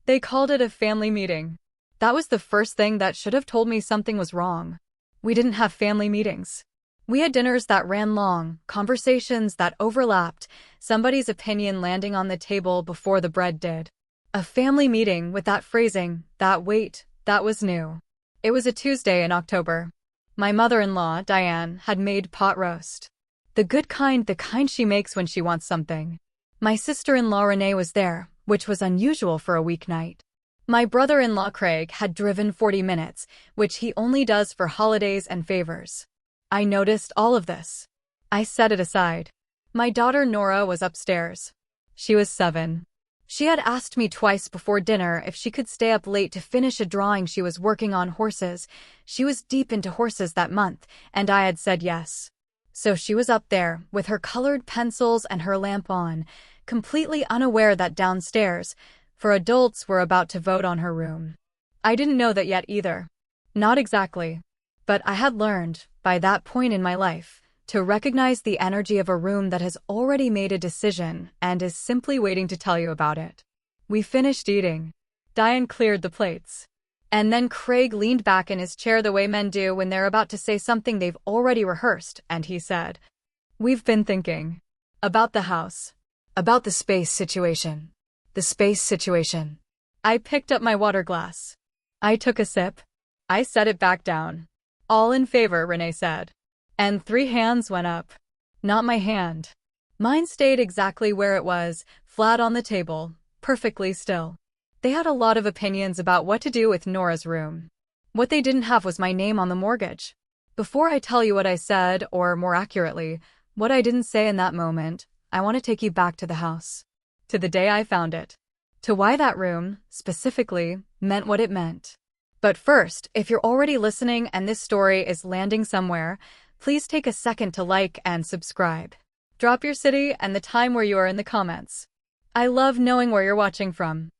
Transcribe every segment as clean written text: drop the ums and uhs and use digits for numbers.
They called it a family meeting. That was the first thing that should have told me something was wrong. We didn't have family meetings. We had dinners that ran long, conversations that overlapped, somebody's opinion landing on the table before the bread did. A family meeting with that phrasing, that weight, that was new. It was a Tuesday in October. My mother-in-law, Diane, had made pot roast. The good kind, the kind she makes when she wants something. My sister-in-law Renee was there, which was unusual for a weeknight. My brother-in-law Craig had driven 40 minutes, which he only does for holidays and favors. I noticed all of this. I set it aside. My daughter Nora was upstairs. She was 7. She had asked me twice before dinner if she could stay up late to finish a drawing she was working on horses. She was deep into horses that month, and I had said yes. So she was up there, with her colored pencils and her lamp on, completely unaware that downstairs, for adults were about to vote on her room. I didn't know that yet either. Not exactly. But I had learned, by that point in my life, to recognize the energy of a room that has already made a decision and is simply waiting to tell you about it. We finished eating. Diane cleared the plates. And then Craig leaned back in his chair the way men do when they're about to say something they've already rehearsed, and he said, "We've been thinking. About the house. About the space situation. The space situation." I picked up my water glass. I took a sip. I set it back down. "All in favor," Renee said. And 3 hands went up. Not my hand. Mine stayed exactly where it was, flat on the table, perfectly still. They had a lot of opinions about what to do with Nora's room. What they didn't have was my name on the mortgage. Before I tell you what I said, or more accurately, what I didn't say in that moment, I want to take you back to the house. To the day I found it. To why that room, specifically, meant what it meant. But first, if you're already listening and this story is landing somewhere, please take a second to like and subscribe. Drop your city and the time where you are in the comments. I love knowing where you're watching from.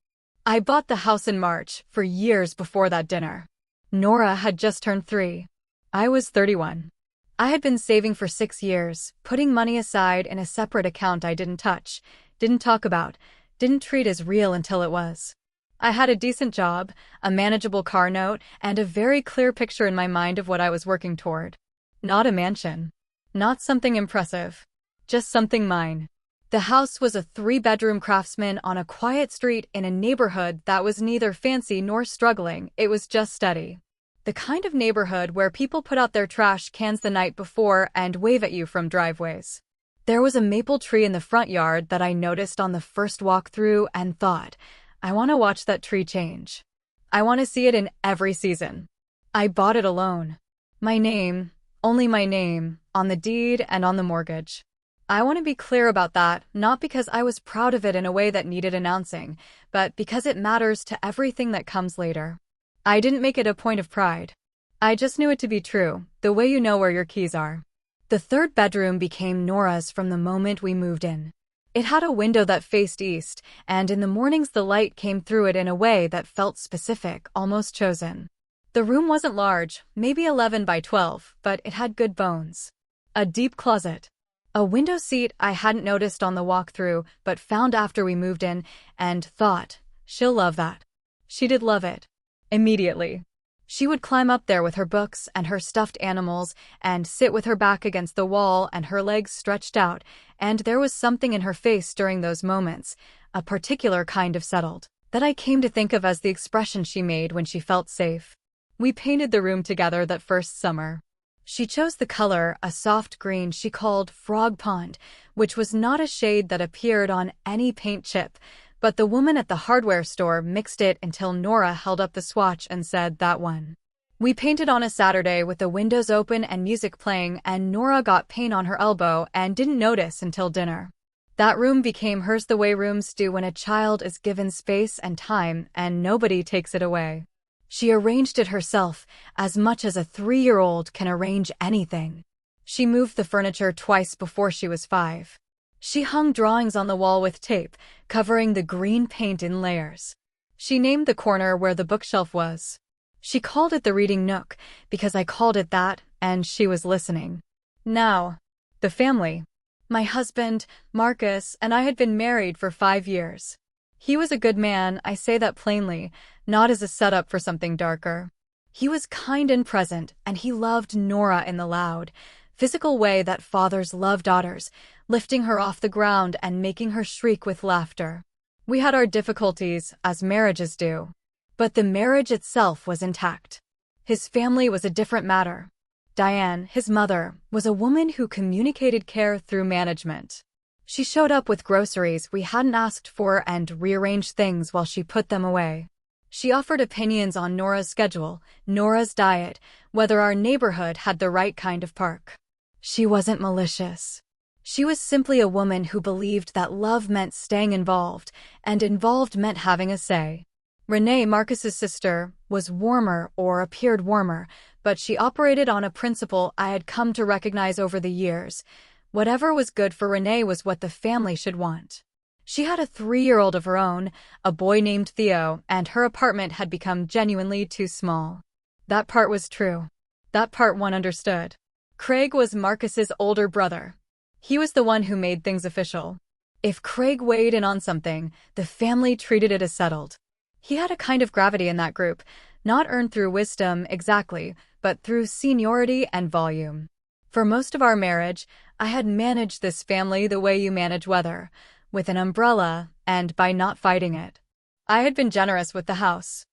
I bought the house in March, for years before that dinner. Nora had just turned 3. I was 31. I had been saving for 6 years, putting money aside in a separate account I didn't touch, didn't talk about, didn't treat as real until it was. I had a decent job, a manageable car note, and a very clear picture in my mind of what I was working toward. Not a mansion. Not something impressive. Just something mine. The house was a 3-bedroom craftsman on a quiet street in a neighborhood that was neither fancy nor struggling, it was just steady. The kind of neighborhood where people put out their trash cans the night before and wave at you from driveways. There was a maple tree in the front yard that I noticed on the first walk through and thought, I want to watch that tree change. I want to see it in every season. I bought it alone. My name, only my name, on the deed and on the mortgage. I want to be clear about that, not because I was proud of it in a way that needed announcing, but because it matters to everything that comes later. I didn't make it a point of pride. I just knew it to be true, the way you know where your keys are. The 3rd bedroom became Nora's from the moment we moved in. It had a window that faced east, and in the mornings the light came through it in a way that felt specific, almost chosen. The room wasn't large, maybe 11 by 12, but it had good bones. A deep closet. A window seat I hadn't noticed on the walk-through, but found after we moved in, and thought, she'll love that. She did love it. Immediately. She would climb up there with her books and her stuffed animals, and sit with her back against the wall and her legs stretched out, and there was something in her face during those moments, a particular kind of settled, that I came to think of as the expression she made when she felt safe. We painted the room together that first summer. She chose the color, a soft green she called Frog Pond, which was not a shade that appeared on any paint chip, but the woman at the hardware store mixed it until Nora held up the swatch and said, "That one." We painted on a Saturday with the windows open and music playing, and Nora got paint on her elbow and didn't notice until dinner. That room became hers the way rooms do when a child is given space and time and nobody takes it away. She arranged it herself, as much as a 3-year-old can arrange anything. She moved the furniture twice before she was 5. She hung drawings on the wall with tape, covering the green paint in layers. She named the corner where the bookshelf was. She called it the reading nook, because I called it that, and she was listening. Now, the family. My husband, Marcus, and I had been married for 5 years. He was a good man, I say that plainly, not as a setup for something darker. He was kind and present, and he loved Nora in the loud, physical way that fathers love daughters, lifting her off the ground and making her shriek with laughter. We had our difficulties, as marriages do. But the marriage itself was intact. His family was a different matter. Diane, his mother, was a woman who communicated care through management. She showed up with groceries we hadn't asked for and rearranged things while she put them away. She offered opinions on Nora's schedule, Nora's diet, whether our neighborhood had the right kind of park. She wasn't malicious. She was simply a woman who believed that love meant staying involved, and involved meant having a say. Renee, Marcus's sister, was warmer or appeared warmer, but she operated on a principle I had come to recognize over the years. Whatever was good for Renee was what the family should want. She had a 3-year-old of her own, a boy named Theo, and her apartment had become genuinely too small. That part was true. That part one understood. Craig was Marcus's older brother. He was the one who made things official. If Craig weighed in on something, the family treated it as settled. He had a kind of gravity in that group, not earned through wisdom exactly, but through seniority and volume. For most of our marriage, I had managed this family the way you manage weather, with an umbrella, and by not fighting it. I had been generous with the house.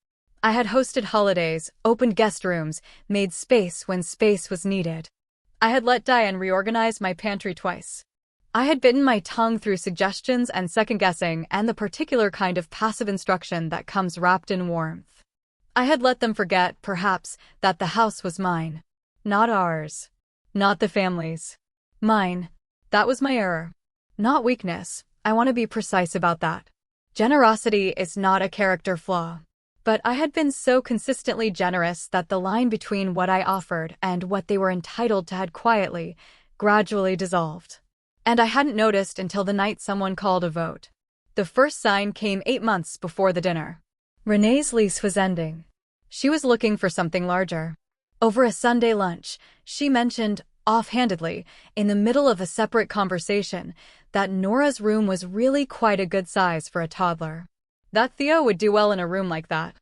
I had hosted holidays, opened guest rooms, made space when space was needed. I had let Diane reorganize my pantry twice. I had bitten my tongue through suggestions and second-guessing and the particular kind of passive instruction that comes wrapped in warmth. I had let them forget, perhaps, that the house was mine. Not ours. Not the family's. Mine. That was my error. Not weakness. I want to be precise about that. Generosity is not a character flaw. But I had been so consistently generous that the line between what I offered and what they were entitled to had quietly, gradually dissolved. And I hadn't noticed until the night someone called a vote. The first sign came 8 months before the dinner. Renee's lease was ending. She was looking for something larger. Over a Sunday lunch, she mentioned, offhandedly, in the middle of a separate conversation, that Nora's room was really quite a good size for a toddler. That Theo would do well in a room like that.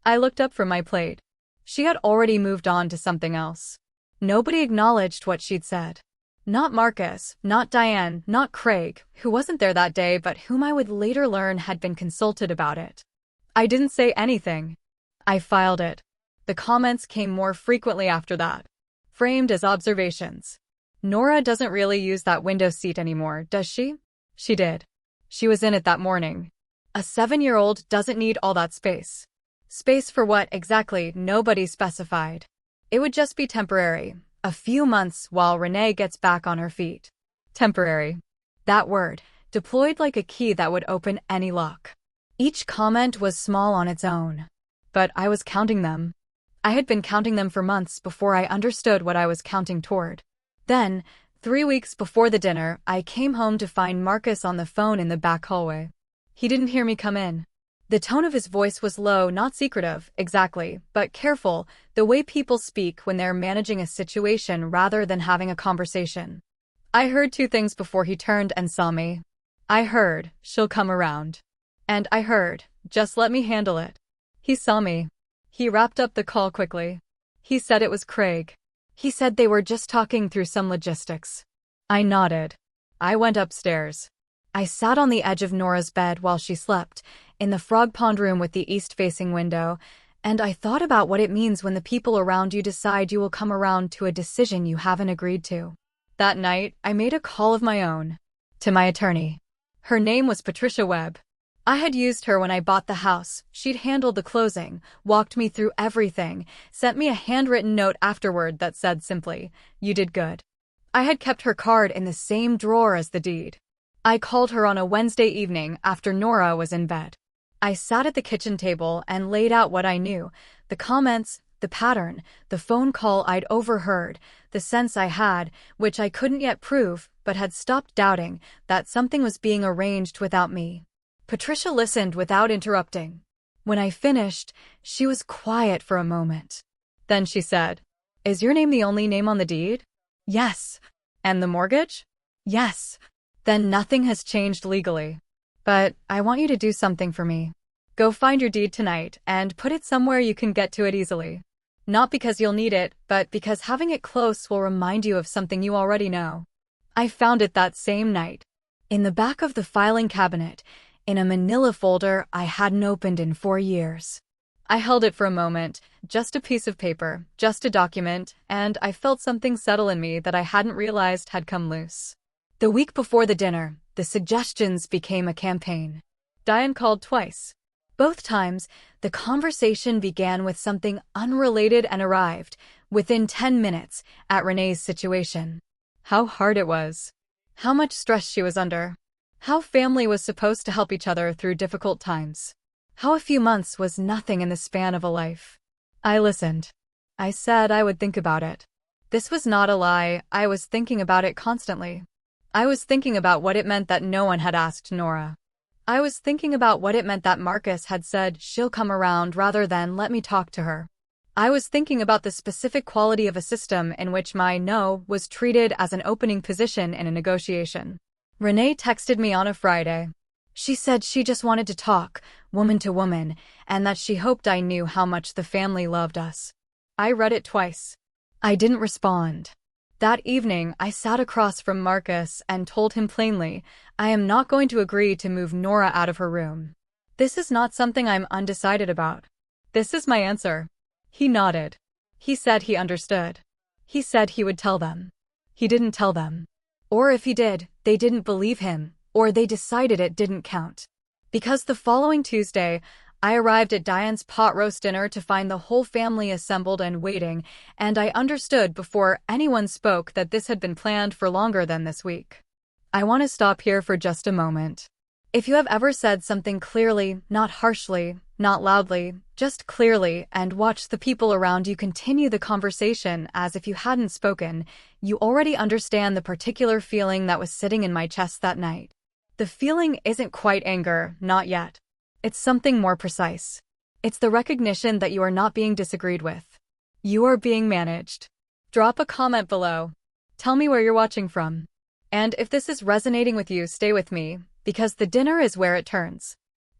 I looked up from my plate. She had already moved on to something else. Nobody acknowledged what she'd said. Not Marcus, not Diane, not Craig, who wasn't there that day but whom I would later learn had been consulted about it. I didn't say anything. I filed it. The comments came more frequently after that, framed as observations. Nora doesn't really use that window seat anymore, does she? She did. She was in it that morning. A 7-year-old doesn't need all that space. Space for what exactly, nobody specified. It would just be temporary, a few months while Renee gets back on her feet. Temporary. That word, deployed like a key that would open any lock. Each comment was small on its own. But I was counting them. I had been counting them for months before I understood what I was counting toward. Then, 3 weeks before the dinner, I came home to find Marcus on the phone in the back hallway. He didn't hear me come in. The tone of his voice was low, not secretive, exactly, but careful, the way people speak when they're managing a situation rather than having a conversation. I heard 2 things before he turned and saw me. I heard, she'll come around. And I heard, just let me handle it. He saw me. He wrapped up the call quickly. He said it was Craig. He said they were just talking through some logistics. I nodded. I went upstairs. I sat on the edge of Nora's bed while she slept, in the frog pond room with the east-facing window, and I thought about what it means when the people around you decide you will come around to a decision you haven't agreed to. That night, I made a call of my own. To my attorney. Her name was Patricia Webb. I had used her when I bought the house. She'd handled the closing, walked me through everything, sent me a handwritten note afterward that said simply, "You did good." I had kept her card in the same drawer as the deed. I called her on a Wednesday evening after Nora was in bed. I sat at the kitchen table and laid out what I knew, the comments, the pattern, the phone call I'd overheard, the sense I had, which I couldn't yet prove, but had stopped doubting, that something was being arranged without me. Patricia listened without interrupting. When I finished, she was quiet for a moment. Then she said, "Is your name the only name on the deed?" "Yes." "And the mortgage?" "Yes." "Then nothing has changed legally." But I want you to do something for me. Go find your deed tonight and put it somewhere you can get to it easily. Not because you'll need it, but because having it close will remind you of something you already know. I found it that same night. In the back of the filing cabinet, in a manila folder I hadn't opened in 4 years. I held it for a moment, just a piece of paper, just a document, and I felt something settle in me that I hadn't realized had come loose. The week before the dinner, the suggestions became a campaign. Diane called twice. Both times, the conversation began with something unrelated and arrived, within 10 minutes, at Renee's situation. How hard it was. How much stress she was under. How family was supposed to help each other through difficult times. How a few months was nothing in the span of a life. I listened. I said I would think about it. This was not a lie, I was thinking about it constantly. I was thinking about what it meant that no one had asked Nora. I was thinking about what it meant that Marcus had said she'll come around rather than let me talk to her. I was thinking about the specific quality of a system in which my no was treated as an opening position in a negotiation. Renee texted me on a Friday. She said she just wanted to talk, woman to woman, and that she hoped I knew how much the family loved us. I read it twice. I didn't respond. That evening, I sat across from Marcus and told him plainly, I am not going to agree to move Nora out of her room. This is not something I'm undecided about. This is my answer. He nodded. He said he understood. He said he would tell them. He didn't tell them. Or if he did, they didn't believe him, or they decided it didn't count. Because the following Tuesday, I arrived at Diane's pot roast dinner to find the whole family assembled and waiting, and I understood before anyone spoke that this had been planned for longer than this week. I want to stop here for just a moment. If you have ever said something clearly, not harshly, not loudly, just clearly, and watched the people around you continue the conversation as if you hadn't spoken, you already understand the particular feeling that was sitting in my chest that night. The feeling isn't quite anger, not yet. It's something more precise. It's the recognition that you are not being disagreed with. You are being managed. Drop a comment below. Tell me where you're watching from. And if this is resonating with you, stay with me, because the dinner is where it turns.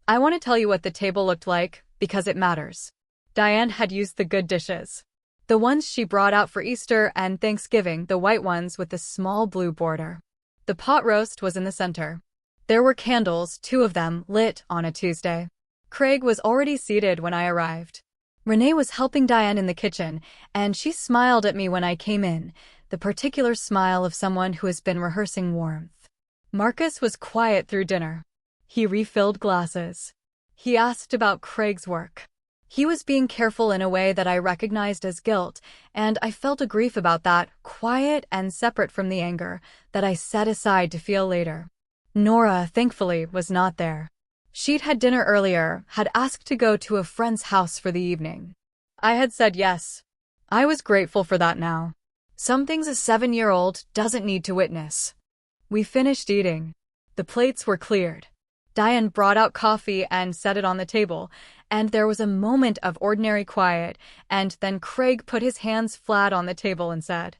I want to tell you what the table looked like, because it matters. Diane had used the good dishes. The ones she brought out for Easter and Thanksgiving, the white ones with the small blue border. The pot roast was in the center. There were candles, 2 of them, lit on a Tuesday. Craig was already seated when I arrived. Renee was helping Diane in the kitchen, and she smiled at me when I came in, the particular smile of someone who has been rehearsing warmth. Marcus was quiet through dinner. He refilled glasses. He asked about Craig's work. He was being careful in a way that I recognized as guilt, and I felt a grief about that, quiet and separate from the anger, that I set aside to feel later. Nora, thankfully, was not there. She'd had dinner earlier, had asked to go to a friend's house for the evening. I had said yes. I was grateful for that now. Some things a 7-year-old doesn't need to witness. We finished eating. The plates were cleared. Diane brought out coffee and set it on the table, and there was a moment of ordinary quiet, and then Craig put his hands flat on the table and said,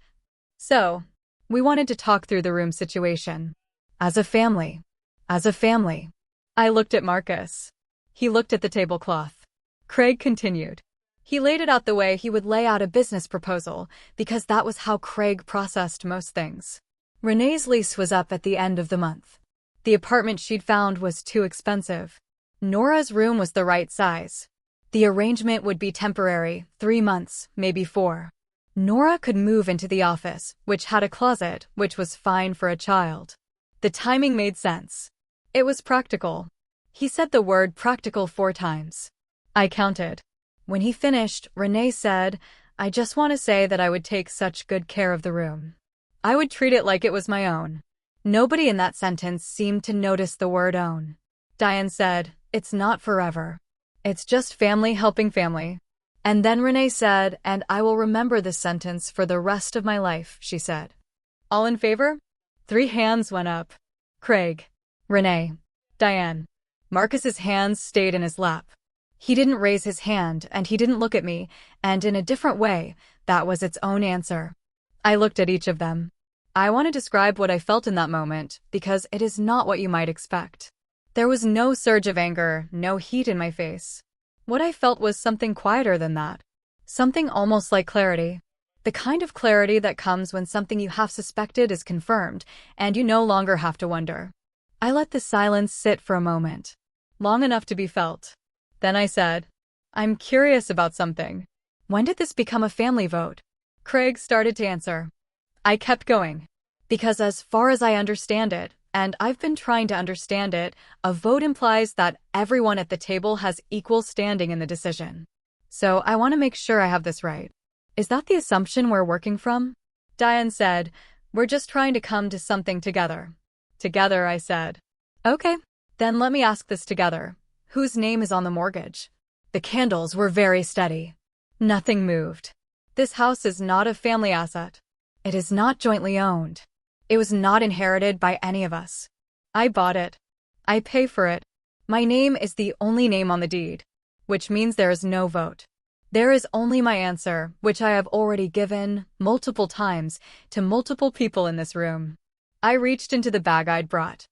"So, we wanted to talk through the room situation. As a family. As a family." I looked at Marcus. He looked at the tablecloth. Craig continued. He laid it out the way he would lay out a business proposal, because that was how Craig processed most things. Renee's lease was up at the end of the month. The apartment she'd found was too expensive. Nora's room was the right size. The arrangement would be temporary, 3 months, maybe 4. Nora could move into the office, which had a closet, which was fine for a child. The timing made sense. It was practical. He said the word practical 4 times. I counted. When he finished, Renee said, "I just want to say that I would take such good care of the room. I would treat it like it was my own." Nobody in that sentence seemed to notice the word own. Diane said, "It's not forever. It's just family helping family." And then Renee said, "And I will remember this sentence for the rest of my life," she said. All in favor? 3 hands went up. Craig. Renee. Diane. Marcus's hands stayed in his lap. He didn't raise his hand, and he didn't look at me, and in a different way, that was its own answer. I looked at each of them. I want to describe what I felt in that moment, because it is not what you might expect. There was no surge of anger, no heat in my face. What I felt was something quieter than that. Something almost like clarity. The kind of clarity that comes when something you have suspected is confirmed, and you no longer have to wonder. I let the silence sit for a moment, long enough to be felt. Then I said, I'm curious about something. When did this become a family vote? Craig started to answer. I kept going. Because as far as I understand it, and I've been trying to understand it, a vote implies that everyone at the table has equal standing in the decision. So I want to make sure I have this right. Is that the assumption we're working from? Diane said, we're just trying to come to something together. Together, I said. Okay, then let me ask this together. Whose name is on the mortgage? The candles were very steady. Nothing moved. This house is not a family asset. It is not jointly owned. It was not inherited by any of us. I bought it. I pay for it. My name is the only name on the deed, which means there is no vote. There is only my answer, which I have already given, multiple times, to multiple people in this room. I reached into the bag I'd brought.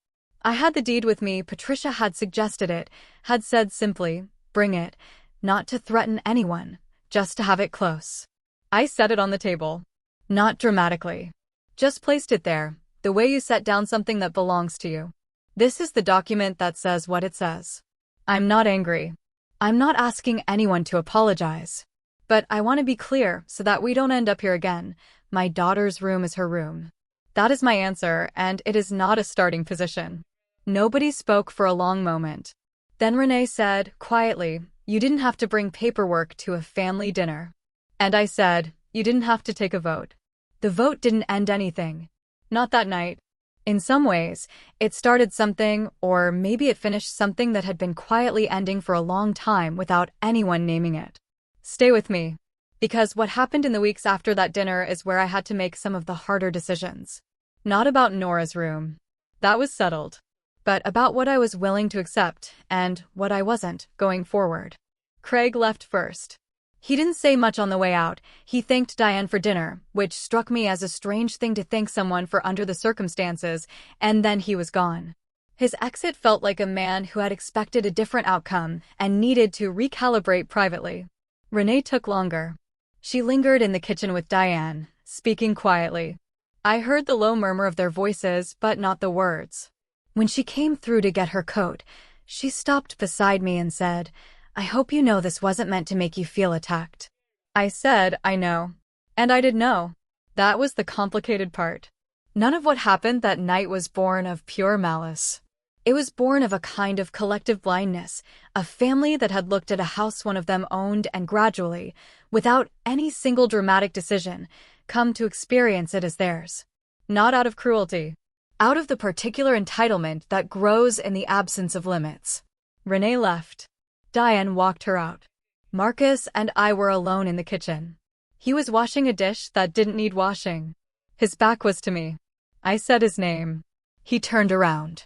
I had the deed with me. Patricia had suggested it, had said simply, bring it, not to threaten anyone, just to have it close. I set it on the table. Not dramatically. Just placed it there, the way you set down something that belongs to you. This is the document that says what it says. I'm not angry. I'm not asking anyone to apologize. But I want to be clear so that we don't end up here again. My daughter's room is her room. That is my answer, and it is not a starting position. Nobody spoke for a long moment. Then Renee said, quietly, you didn't have to bring paperwork to a family dinner. And I said, you didn't have to take a vote. The vote didn't end anything. Not that night. In some ways, it started something, or maybe it finished something that had been quietly ending for a long time without anyone naming it. Stay with me. Because what happened in the weeks after that dinner is where I had to make some of the harder decisions. Not about Nora's room. That was settled. But about what I was willing to accept, and what I wasn't, going forward. Craig left first. He didn't say much on the way out. He thanked Diane for dinner, which struck me as a strange thing to thank someone for under the circumstances, and then he was gone. His exit felt like a man who had expected a different outcome and needed to recalibrate privately. Renee took longer. She lingered in the kitchen with Diane, speaking quietly. I heard the low murmur of their voices, but not the words. When she came through to get her coat, she stopped beside me and said, I hope you know this wasn't meant to make you feel attacked. I said, I know. And I did know. That was the complicated part. None of what happened that night was born of pure malice. It was born of a kind of collective blindness, a family that had looked at a house one of them owned and gradually, without any single dramatic decision, come to experience it as theirs. Not out of cruelty. Out of the particular entitlement that grows in the absence of limits. Renee left. Diane walked her out. Marcus and I were alone in the kitchen. He was washing a dish that didn't need washing. His back was to me. I said his name. He turned around.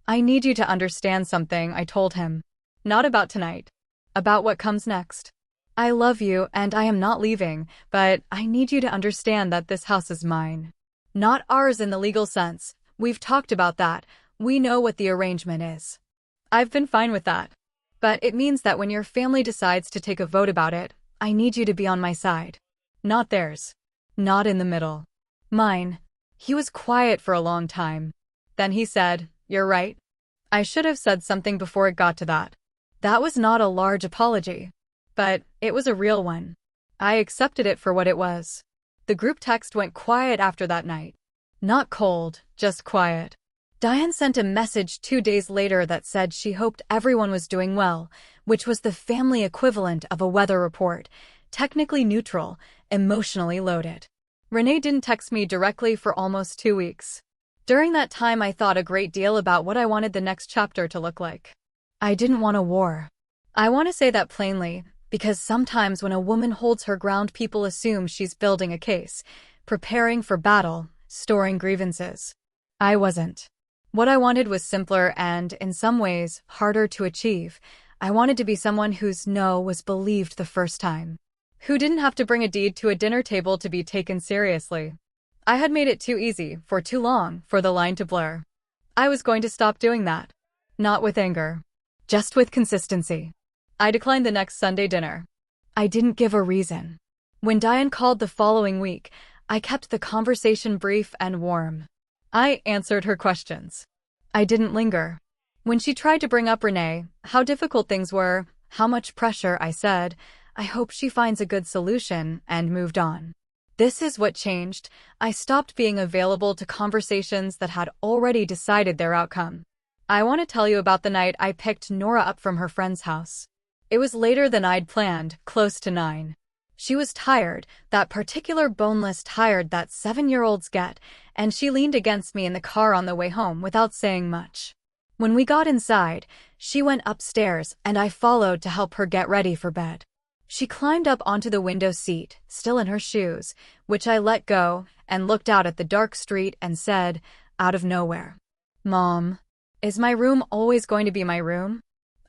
I need you to understand something, I told him. Not about tonight. About what comes next. I love you and I am not leaving, but I need you to understand that this house is mine. Not ours in the legal sense. We've talked about that. We know what the arrangement is. I've been fine with that. But it means that when your family decides to take a vote about it, I need you to be on my side. Not theirs. Not in the middle. Mine. He was quiet for a long time. Then he said, you're right. I should have said something before it got to that. That was not a large apology. But it was a real one. I accepted it for what it was. The group text went quiet after that night. Not cold, just quiet. Diane sent a message 2 days later that said she hoped everyone was doing well, which was the family equivalent of a weather report, technically neutral, emotionally loaded. Renee didn't text me directly for almost 2 weeks. During that time I thought a great deal about what I wanted the next chapter to look like. I didn't want a war. I want to say that plainly, because sometimes when a woman holds her ground people assume she's building a case, preparing for battle, storing grievances. I wasn't. What I wanted was simpler and, in some ways, harder to achieve. I wanted to be someone whose no was believed the first time. Who didn't have to bring a deed to a dinner table to be taken seriously. I had made it too easy, for too long, for the line to blur. I was going to stop doing that. Not with anger. Just with consistency. I declined the next Sunday dinner. I didn't give a reason. When Diane called the following week, I kept the conversation brief and warm. I answered her questions. I didn't linger. When she tried to bring up Renee, how difficult things were, how much pressure, I said, I hope she finds a good solution, and moved on. This is what changed. I stopped being available to conversations that had already decided their outcome. I want to tell you about the night I picked Nora up from her friend's house. It was later than I'd planned, close to 9. She was tired, that particular boneless tired that 7-year-olds get, and she leaned against me in the car on the way home without saying much. When we got inside, she went upstairs and I followed to help her get ready for bed. She climbed up onto the window seat, still in her shoes, which I let go, and looked out at the dark street and said, out of nowhere, "Mom, is my room always going to be my room?"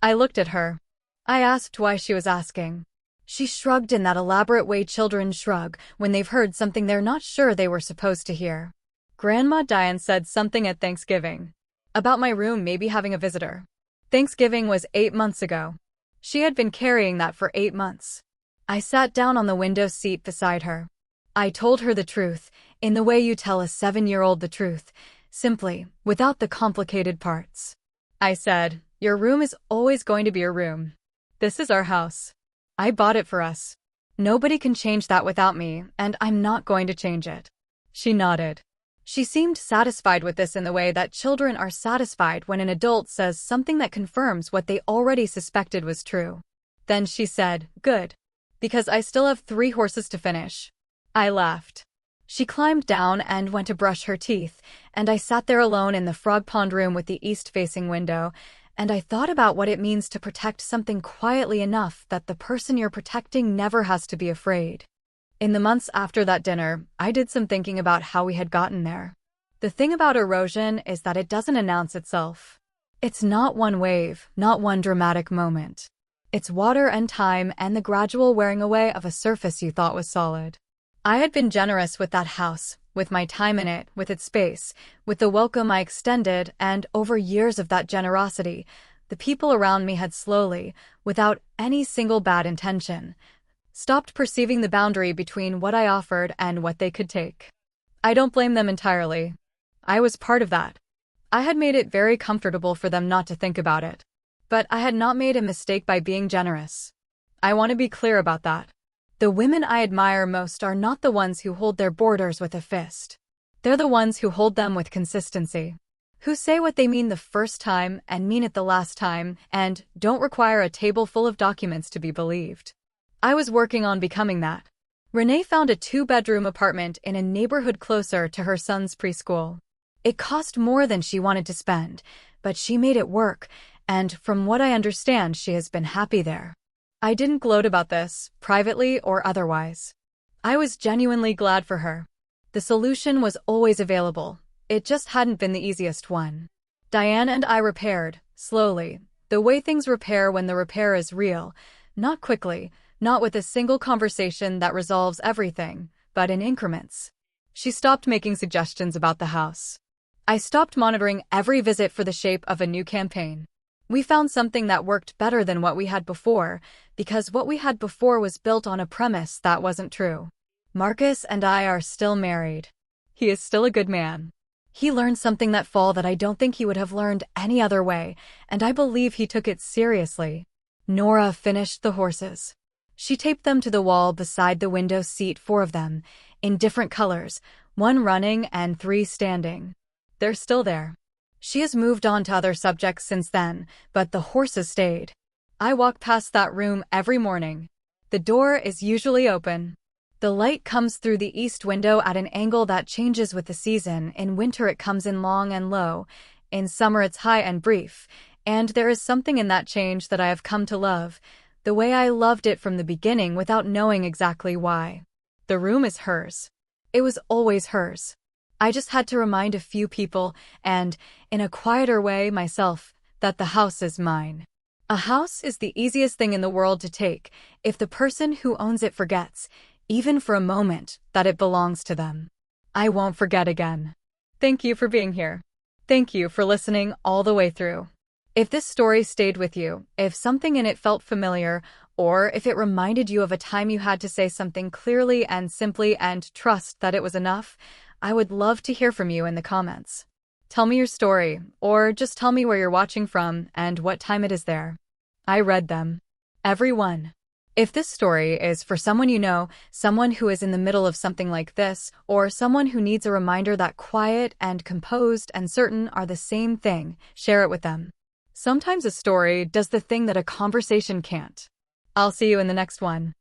I looked at her. I asked why she was asking. She shrugged in that elaborate way children shrug when they've heard something they're not sure they were supposed to hear. Grandma Diane said something at Thanksgiving. About my room maybe having a visitor. Thanksgiving was 8 months ago. She had been carrying that for 8 months. I sat down on the window seat beside her. I told her the truth, in the way you tell a 7-year-old the truth, simply, without the complicated parts. I said, your room is always going to be your room. This is our house. I bought it for us. Nobody can change that without me, and I'm not going to change it. She nodded. She seemed satisfied with this in the way that children are satisfied when an adult says something that confirms what they already suspected was true. Then she said, good. Because I still have 3 horses to finish. I laughed. She climbed down and went to brush her teeth, and I sat there alone in the frog pond room with the east-facing window, and I thought about what it means to protect something quietly enough that the person you're protecting never has to be afraid. In the months after that dinner, I did some thinking about how we had gotten there. The thing about erosion is that it doesn't announce itself. It's not one wave, not one dramatic moment. It's water and time and the gradual wearing away of a surface you thought was solid. I had been generous with that house, with my time in it, with its space, with the welcome I extended, and over years of that generosity, the people around me had slowly, without any single bad intention, stopped perceiving the boundary between what I offered and what they could take. I don't blame them entirely. I was part of that. I had made it very comfortable for them not to think about it. But I had not made a mistake by being generous. I want to be clear about that. The women I admire most are not the ones who hold their borders with a fist. They're the ones who hold them with consistency. Who say what they mean the first time and mean it the last time, and don't require a table full of documents to be believed. I was working on becoming that. Renee found a 2-bedroom apartment in a neighborhood closer to her son's preschool. It cost more than she wanted to spend, but she made it work, and from what I understand, she has been happy there. I didn't gloat about this, privately or otherwise. I was genuinely glad for her. The solution was always available. It just hadn't been the easiest one. Diane and I repaired, slowly, the way things repair when the repair is real, not quickly, not with a single conversation that resolves everything, but in increments. She stopped making suggestions about the house. I stopped monitoring every visit for the shape of a new campaign. We found something that worked better than what we had before, because what we had before was built on a premise that wasn't true. Marcus and I are still married. He is still a good man. He learned something that fall that I don't think he would have learned any other way, and I believe he took it seriously. Nora finished the horses. She taped them to the wall beside the window seat, 4 of them, in different colors, 1 running and 3 standing. They're still there. She has moved on to other subjects since then, but the horses stayed. I walk past that room every morning. The door is usually open. The light comes through the east window at an angle that changes with the season. In winter it comes in long and low, in summer it's high and brief, and there is something in that change that I have come to love, the way I loved it from the beginning without knowing exactly why. The room is hers. It was always hers. I just had to remind a few people, and, in a quieter way myself, that the house is mine. A house is the easiest thing in the world to take, if the person who owns it forgets, even for a moment, that it belongs to them. I won't forget again. Thank you for being here. Thank you for listening all the way through. If this story stayed with you, if something in it felt familiar, or if it reminded you of a time you had to say something clearly and simply and trust that it was enough, I would love to hear from you in the comments. Tell me your story, or just tell me where you're watching from and what time it is there. I read them. Everyone. If this story is for someone you know, someone who is in the middle of something like this, or someone who needs a reminder that quiet and composed and certain are the same thing, share it with them. Sometimes a story does the thing that a conversation can't. I'll see you in the next one.